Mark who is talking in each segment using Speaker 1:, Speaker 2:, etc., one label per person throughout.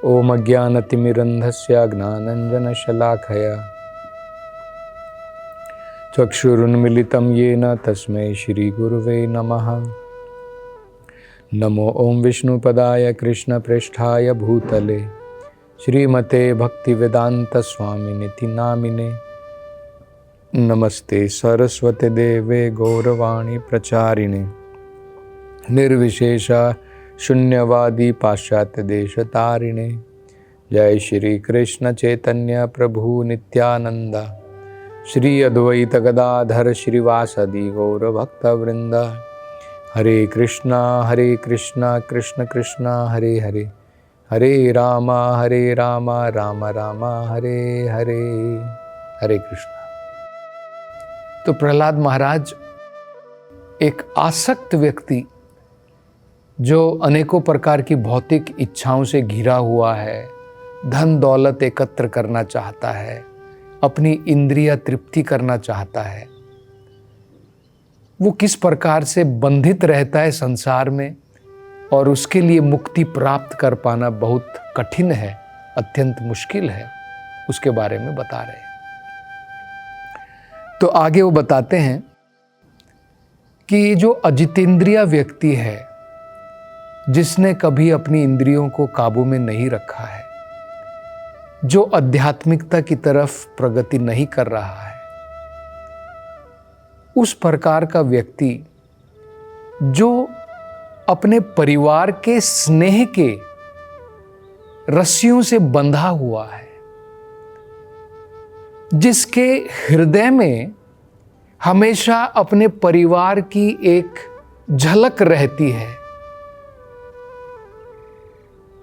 Speaker 1: ओम अज्ञानतिमिरन्धस्य ज्ञानाञ्जनशलाकया चक्षुरुन्मिलितं येन तस्मै श्रीगुरुवे नमः। नमो ओम विष्णुपदाय कृष्णप्रेष्ठाय भूतले श्रीमते भक्तिवेदान्तस्वामिनिति नामिने। नमस्ते सरस्वती देवे गौरवाणी प्रचारिणे निर्विशेष शून्यवादी पाश्चात्य देश तारिणे। जय श्री कृष्ण चैतन्य प्रभु नित्यानंद श्री अद्वैत गदाधर श्रीवासदि गौर भक्त वृंद। हरे कृष्णा कृष्ण कृष्ण हरे हरे, हरे राम राम राम हरे हरे। हरे कृष्ण। तो प्रहलाद महाराज एक आसक्त व्यक्ति जो अनेकों प्रकार की भौतिक इच्छाओं से घिरा हुआ है, धन दौलत एकत्र करना चाहता है, अपनी इंद्रिय तृप्ति करना चाहता है, वो किस प्रकार से बंधित रहता है संसार में और उसके लिए मुक्ति प्राप्त कर पाना बहुत कठिन है, अत्यंत मुश्किल है, उसके बारे में बता रहे हैं। तो आगे वो बताते हैं कि जो अजितेंद्रिय व्यक्ति है, जिसने कभी अपनी इंद्रियों को काबू में नहीं रखा है, जो आध्यात्मिकता की तरफ प्रगति नहीं कर रहा है, उस प्रकार का व्यक्ति जो अपने परिवार के स्नेह के रस्सियों से बंधा हुआ है, जिसके हृदय में हमेशा अपने परिवार की एक झलक रहती है,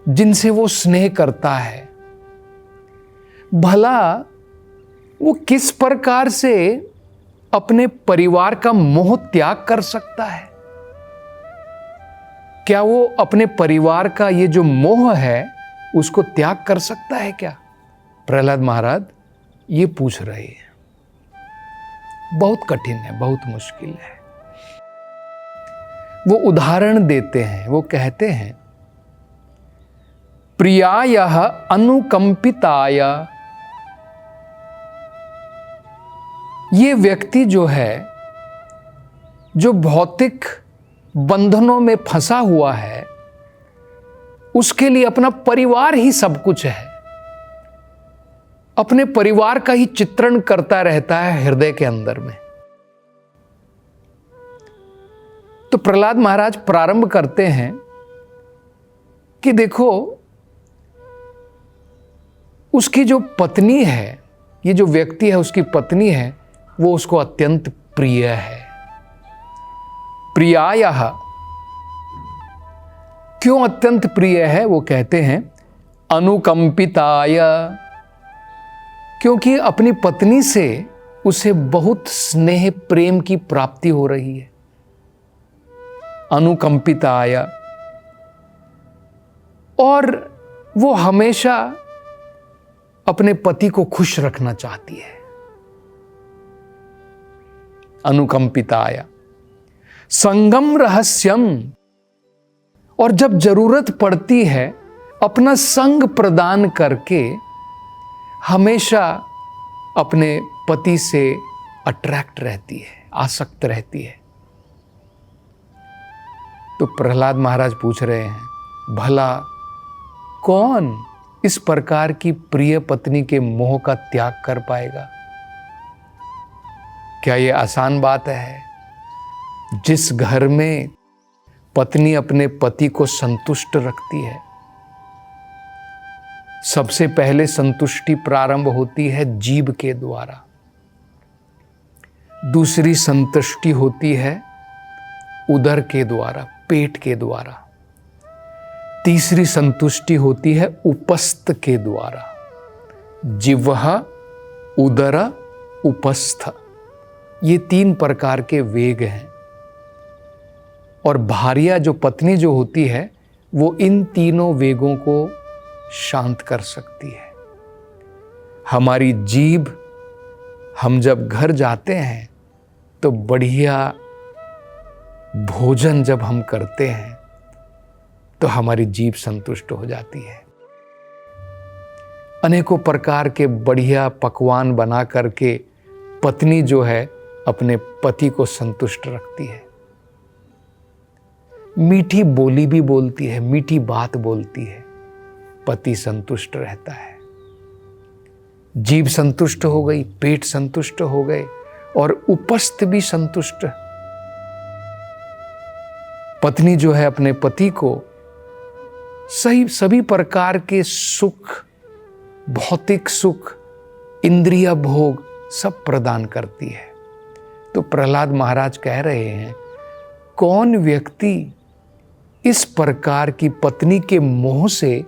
Speaker 1: जिनसे वो स्नेह करता है, भला वो किस प्रकार से अपने परिवार का मोह त्याग कर सकता है? क्या वो अपने परिवार का ये जो मोह है उसको त्याग कर सकता है क्या? प्रहलाद महाराज ये पूछ रहे हैं। बहुत कठिन है, बहुत मुश्किल है। वो उदाहरण देते हैं, वो कहते हैं प्रियायः अनुकंपिताय। ये व्यक्ति जो है, जो भौतिक बंधनों में फंसा हुआ है, उसके लिए अपना परिवार ही सब कुछ है, अपने परिवार का ही चित्रण करता रहता है हृदय के अंदर में। तो प्रहलाद महाराज प्रारंभ करते हैं कि देखो, उसकी जो पत्नी है, ये जो व्यक्ति है उसकी पत्नी है, वो उसको अत्यंत प्रिय है। प्रियायः, क्यों अत्यंत प्रिय है? वो कहते हैं अनुकंपिताय, क्योंकि अपनी पत्नी से उसे बहुत स्नेह प्रेम की प्राप्ति हो रही है। अनुकंपिताय, और वो हमेशा अपने पति को खुश रखना चाहती है। अनुकंपिताय संगम रहस्यम, और जब जरूरत पड़ती है अपना संग प्रदान करके हमेशा अपने पति से अट्रैक्ट रहती है, आसक्त रहती है। तो प्रहलाद महाराज पूछ रहे हैं, भला कौन इस प्रकार की प्रिय पत्नी के मोह का त्याग कर पाएगा? क्या यह आसान बात है? जिस घर में पत्नी अपने पति को संतुष्ट रखती है, सबसे पहले संतुष्टि प्रारंभ होती है जीभ के द्वारा, दूसरी संतुष्टि होती है उदर के द्वारा, पेट के द्वारा, तीसरी संतुष्टि होती है उपस्थ के द्वारा, जिह्वा, उदर, उपस्थ। ये 3 प्रकार के वेग हैं। और भार्या जो पत्नी जो होती है, वो इन तीनों वेगों को शांत कर सकती है। हमारी जीभ, हम जब घर जाते हैं तो बढ़िया भोजन जब हम करते हैं तो हमारी जीभ संतुष्ट हो जाती है। अनेकों प्रकार के बढ़िया पकवान बना करके पत्नी जो है अपने पति को संतुष्ट रखती है। मीठी बोली भी बोलती है, मीठी बात बोलती है, पति संतुष्ट रहता है। जीभ संतुष्ट हो गई, पेट संतुष्ट हो गए और उपस्थ भी संतुष्ट। पत्नी जो है अपने पति को सभी प्रकार के सुख, भौतिक सुख, इंद्रिय भोग सब प्रदान करती है। तो प्रहलाद महाराज कह रहे हैं, कौन व्यक्ति इस प्रकार की पत्नी के मोह से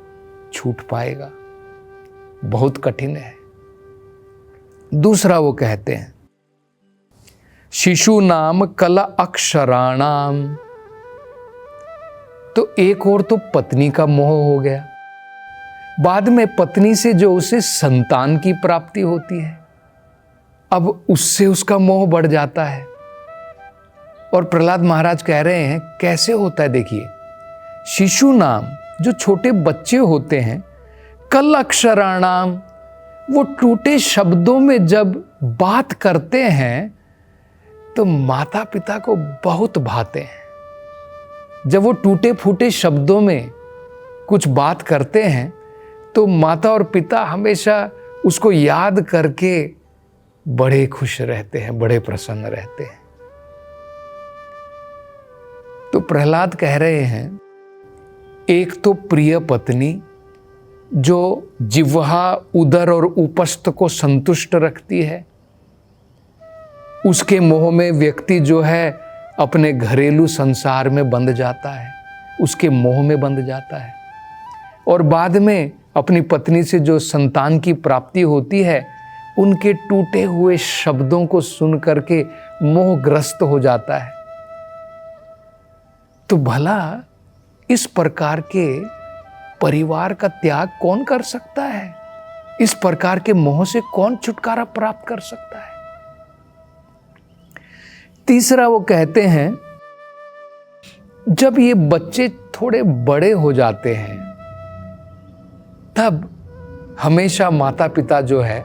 Speaker 1: छूट पाएगा? बहुत कठिन है। दूसरा वो कहते हैं, शिशु नाम कला अक्षराणाम। तो एक और तो पत्नी का मोह हो गया, बाद में पत्नी से जो उसे संतान की प्राप्ति होती है, अब उससे उसका मोह बढ़ जाता है। और प्रहलाद महाराज कह रहे हैं कैसे होता है। देखिए, शिशु नाम जो छोटे बच्चे होते हैं, कल अक्षराणाम वो टूटे शब्दों में जब बात करते हैं तो माता पिता को बहुत भाते हैं। जब वो टूटे फूटे शब्दों में कुछ बात करते हैं तो माता और पिता हमेशा उसको याद करके बड़े खुश रहते हैं, बड़े प्रसन्न रहते हैं। तो प्रहलाद कह रहे हैं, एक तो प्रिय पत्नी जो जिह्वा, उदर और उपस्थ को संतुष्ट रखती है, उसके मोह में व्यक्ति जो है अपने घरेलू संसार में बंध जाता है, उसके मोह में बंध जाता है। और बाद में अपनी पत्नी से जो संतान की प्राप्ति होती है, उनके टूटे हुए शब्दों को सुन करके मोहग्रस्त हो जाता है। तो भला इस प्रकार के परिवार का त्याग कौन कर सकता है? इस प्रकार के मोह से कौन छुटकारा प्राप्त कर सकता है? तीसरा वो कहते हैं, जब ये बच्चे थोड़े बड़े हो जाते हैं तब हमेशा माता पिता जो है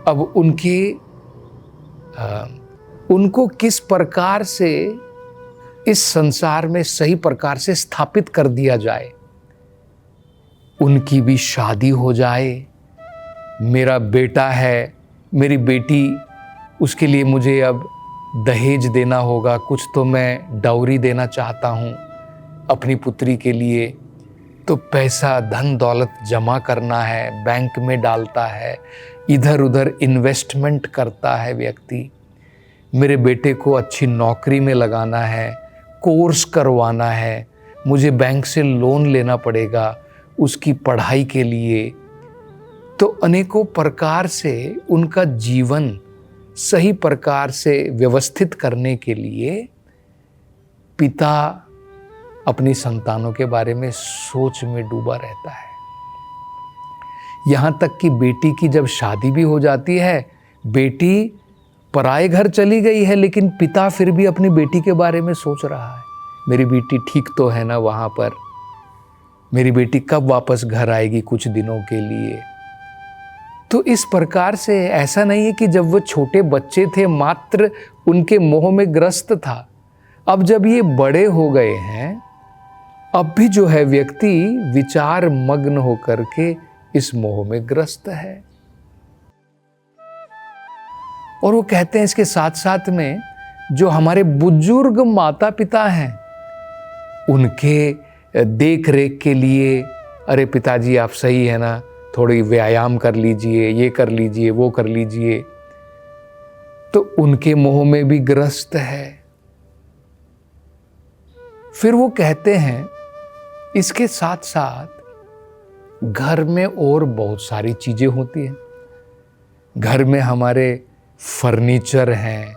Speaker 1: अब उनको किस प्रकार से इस संसार में सही प्रकार से स्थापित कर दिया जाए, उनकी भी शादी हो जाए। मेरा बेटा है, मेरी बेटी, उसके लिए मुझे अब दहेज देना होगा, कुछ तो मैं डाउरी देना चाहता हूँ अपनी पुत्री के लिए। तो पैसा, धन दौलत जमा करना है, बैंक में डालता है, इधर उधर इन्वेस्टमेंट करता है व्यक्ति। मेरे बेटे को अच्छी नौकरी में लगाना है, कोर्स करवाना है, मुझे बैंक से लोन लेना पड़ेगा उसकी पढ़ाई के लिए। तो अनेकों प्रकार से उनका जीवन सही प्रकार से व्यवस्थित करने के लिए पिता अपनी संतानों के बारे में सोच में डूबा रहता है। यहाँ तक कि बेटी की जब शादी भी हो जाती है, बेटी पराए घर चली गई है, लेकिन पिता फिर भी अपनी बेटी के बारे में सोच रहा है, मेरी बेटी ठीक तो है ना वहाँ पर, मेरी बेटी कब वापस घर आएगी कुछ दिनों के लिए। तो इस प्रकार से ऐसा नहीं है कि जब वो छोटे बच्चे थे मात्र उनके मोह में ग्रस्त था, अब जब ये बड़े हो गए हैं, अब भी जो है व्यक्ति विचार मग्न होकर के इस मोह में ग्रस्त है। और वो कहते हैं इसके साथ साथ में जो हमारे बुजुर्ग माता पिता हैं, उनके देख रेख के लिए, अरे पिताजी आप सही है ना, थोड़ी व्यायाम कर लीजिए, ये कर लीजिए, वो कर लीजिए, तो उनके मोह में भी ग्रस्त है। फिर वो कहते हैं इसके साथ साथ घर में और बहुत सारी चीजें होती हैं। घर में हमारे फर्नीचर हैं,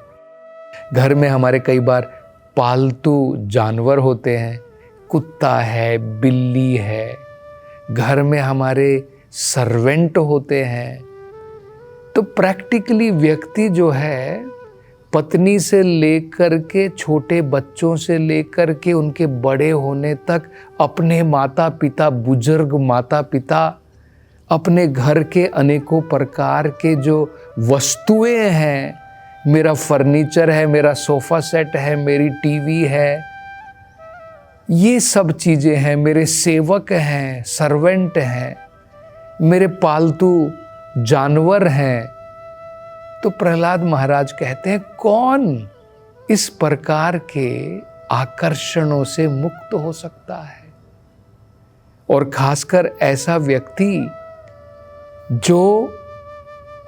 Speaker 1: घर में हमारे कई बार पालतू जानवर होते हैं, कुत्ता है, बिल्ली है, घर में हमारे सर्वेंट होते हैं। तो प्रैक्टिकली व्यक्ति जो है पत्नी से लेकर के छोटे बच्चों से लेकर के उनके बड़े होने तक अपने माता पिता, बुजुर्ग माता पिता, अपने घर के अनेकों प्रकार के जो वस्तुएं हैं, मेरा फर्नीचर है, मेरा सोफा सेट है, मेरी टीवी है, ये सब चीज़ें हैं, मेरे सेवक हैं, सर्वेंट हैं, मेरे पालतू जानवर हैं। तो प्रहलाद महाराज कहते हैं, कौन इस प्रकार के आकर्षणों से मुक्त हो सकता है? और खासकर ऐसा व्यक्ति जो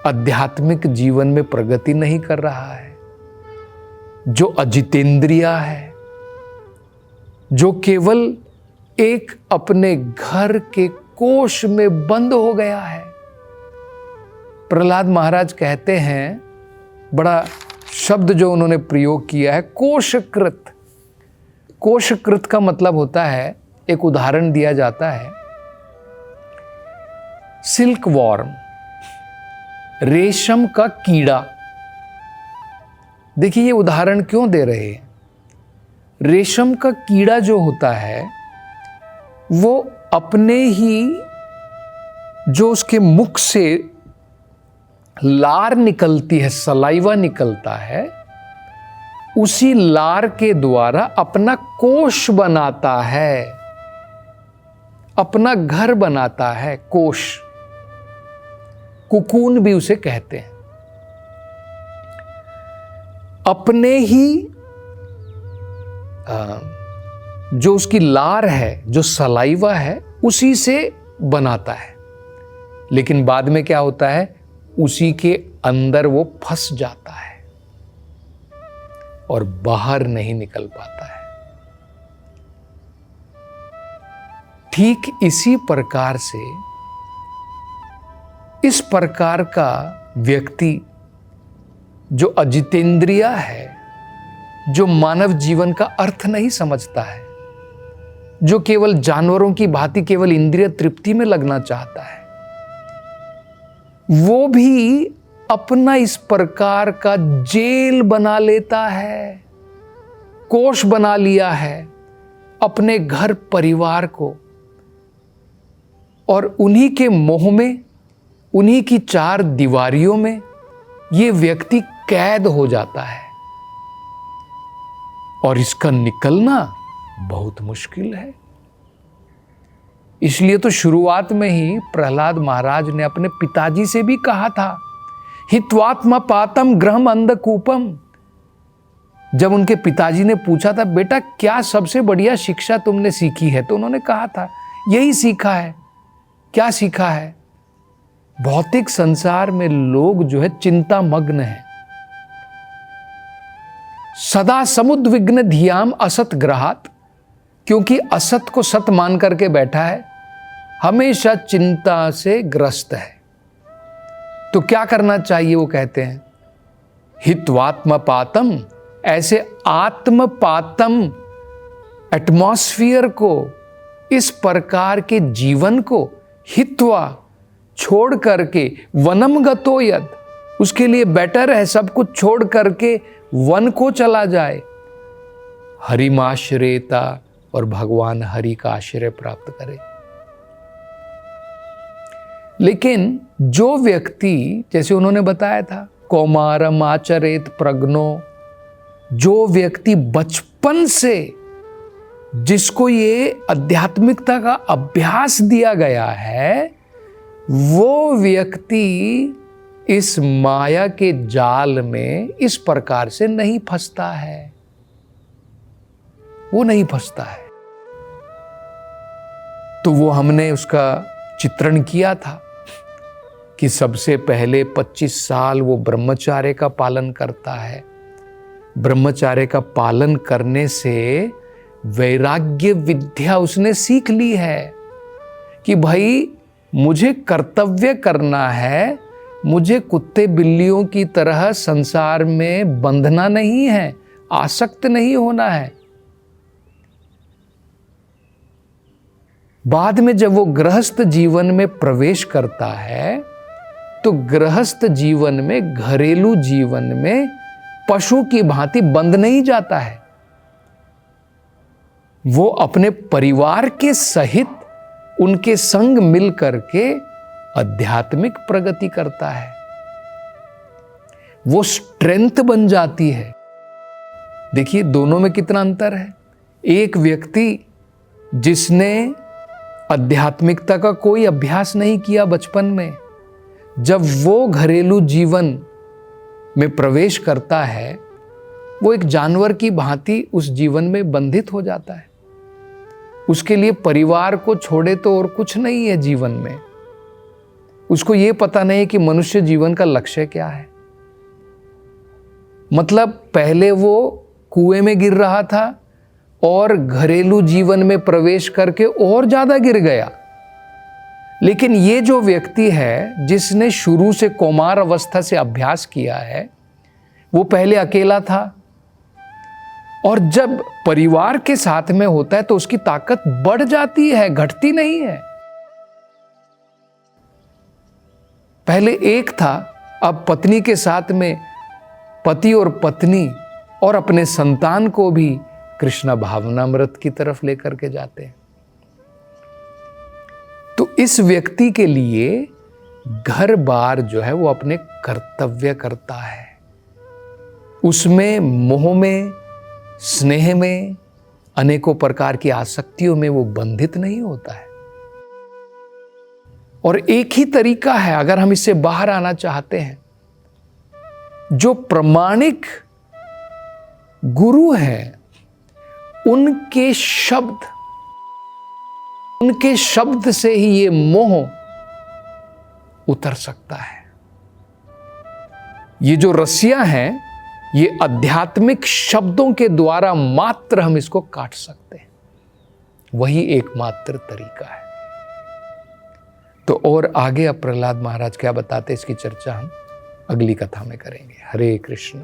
Speaker 1: आध्यात्मिक जीवन में प्रगति नहीं कर रहा है, जो अजितेंद्रिय है, जो केवल एक अपने घर के कोष में बंद हो गया है। प्रहलाद महाराज कहते हैं, बड़ा शब्द जो उन्होंने प्रयोग किया है, कोशकृत। कोशकृत का मतलब होता है, एक उदाहरण दिया जाता है, सिल्क वॉर्म, रेशम का कीड़ा। देखिए ये उदाहरण क्यों दे रहे हैं? रेशम का कीड़ा जो होता है वो अपने ही जो उसके मुख से लार निकलती है, सलाइवा निकलता है, उसी लार के द्वारा अपना कोश बनाता है, अपना घर बनाता है। कोश, कुकून भी उसे कहते हैं। अपने ही जो उसकी लार है, जो सलाइवा है, उसी से बनाता है। लेकिन बाद में क्या होता है, उसी के अंदर वो फंस जाता है और बाहर नहीं निकल पाता है। ठीक इसी प्रकार से इस प्रकार का व्यक्ति जो अजितेंद्रिय है, जो मानव जीवन का अर्थ नहीं समझता है, जो केवल जानवरों की भांति केवल इंद्रिय तृप्ति में लगना चाहता है, वो भी अपना इस प्रकार का जेल बना लेता है, कोष बना लिया है अपने घर परिवार को, और उन्हीं के मोह में, उन्हीं की चार दीवारियों में ये व्यक्ति कैद हो जाता है। और इसका निकलना बहुत मुश्किल है। इसलिए तो शुरुआत में ही प्रहलाद महाराज ने अपने पिताजी से भी कहा था, हित्वात्मा पातम गृहम अंधकूपम। जब उनके पिताजी ने पूछा था, बेटा क्या सबसे बढ़िया शिक्षा तुमने सीखी है, तो उन्होंने कहा था, यही सीखा है। क्या सीखा है? भौतिक संसार में लोग जो है चिंता मग्न है, सदा समुद्विग्न धियाम असत ग्रहात, क्योंकि असत को सत मान करके बैठा है, हमेशा चिंता से ग्रस्त है। तो क्या करना चाहिए? वो कहते हैं हित्वात्मपातम, ऐसे आत्मपातम एटमॉस्फियर को, इस प्रकार के जीवन को हित्वा छोड़ करके, वनम गतो यद, उसके लिए बेटर है सब कुछ छोड़ करके वन को चला जाए, हरिमाश्रयता, और भगवान हरि का आश्रय प्राप्त करे। लेकिन जो व्यक्ति, जैसे उन्होंने बताया था, कौमारम आचरेत प्रज्ञो, जो व्यक्ति बचपन से जिसको ये आध्यात्मिकता का अभ्यास दिया गया है, वो व्यक्ति इस माया के जाल में इस प्रकार से नहीं फंसता है, वो नहीं फंसता है। तो वो हमने उसका चित्रण किया था कि सबसे पहले 25 साल वो ब्रह्मचार्य का पालन करता है। ब्रह्मचार्य का पालन करने से वैराग्य विद्या उसने सीख ली है कि भाई मुझे कर्तव्य करना है, मुझे कुत्ते बिल्लियों की तरह संसार में बंधना नहीं है, आसक्त नहीं होना है। बाद में जब वो गृहस्थ जीवन में प्रवेश करता है, तो गृहस्थ जीवन में, घरेलू जीवन में पशु की भांति बंध नहीं जाता है। वो अपने परिवार के सहित उनके संग मिल करके आध्यात्मिक प्रगति करता है, वो स्ट्रेंथ बन जाती है। देखिए दोनों में कितना अंतर है। एक व्यक्ति जिसने आध्यात्मिकता का कोई अभ्यास नहीं किया बचपन में, जब वो घरेलू जीवन में प्रवेश करता है, वो एक जानवर की भांति उस जीवन में बंधित हो जाता है। उसके लिए परिवार को छोड़े तो और कुछ नहीं है जीवन में। उसको ये पता नहीं है कि मनुष्य जीवन का लक्ष्य क्या है। मतलब पहले वो कुएं में गिर रहा था और घरेलू जीवन में प्रवेश करके और ज्यादा गिर गया। लेकिन ये जो व्यक्ति है जिसने शुरू से कौमार अवस्था से अभ्यास किया है, वो पहले अकेला था और जब परिवार के साथ में होता है तो उसकी ताकत बढ़ जाती है, घटती नहीं है। पहले एक था, अब पत्नी के साथ में पति और पत्नी और अपने संतान को भी कृष्ण भावनामृत की तरफ लेकर के जाते हैं। तो इस व्यक्ति के लिए घर बार जो है वो अपने कर्तव्य करता है। उसमें मोह में, स्नेह में, अनेकों प्रकार की आसक्तियों में वो बंधित नहीं होता है। और एक ही तरीका है अगर हम इससे बाहर आना चाहते हैं। जो प्रमाणिक गुरु हैं, उनके शब्द से ही ये मोह उतर सकता है। ये जो रस्सियां हैं, ये आध्यात्मिक शब्दों के द्वारा मात्र हम इसको काट सकते हैं। वही एकमात्र तरीका है। तो और आगे अब प्रहलाद महाराज क्या बताते, इसकी चर्चा हम अगली कथा में करेंगे। हरे कृष्ण।